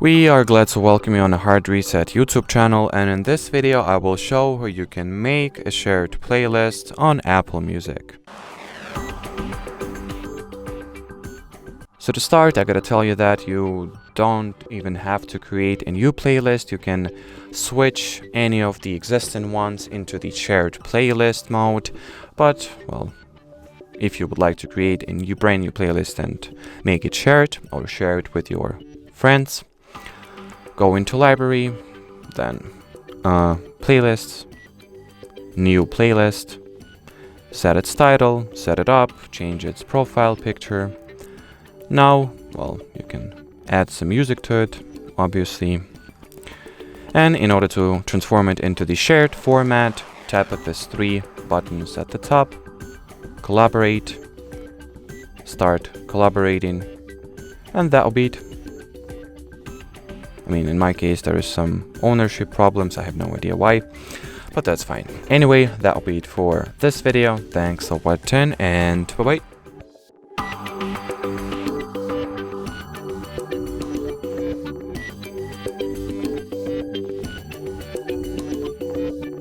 We are glad to welcome you on the Hard Reset YouTube channel, and in this video I will show how you can make a shared playlist on Apple Music. So to start, I gotta tell you that you don't even have to create a new playlist. You can switch any of the existing ones into the shared playlist mode, but well, if you would like to create a brand new playlist and make it shared or share it with your friends, go into library, then playlists, new playlist, set its title, set it up, change its profile picture. Now, well, you can add some music to it, obviously. And in order to transform it into the shared format, tap at these three buttons at the top, collaborate, start collaborating, and that'll be it. I mean, in my case, there is some ownership problems. I have no idea why, but that's fine. Anyway, that'll be it for this video. Thanks for watching, and bye-bye.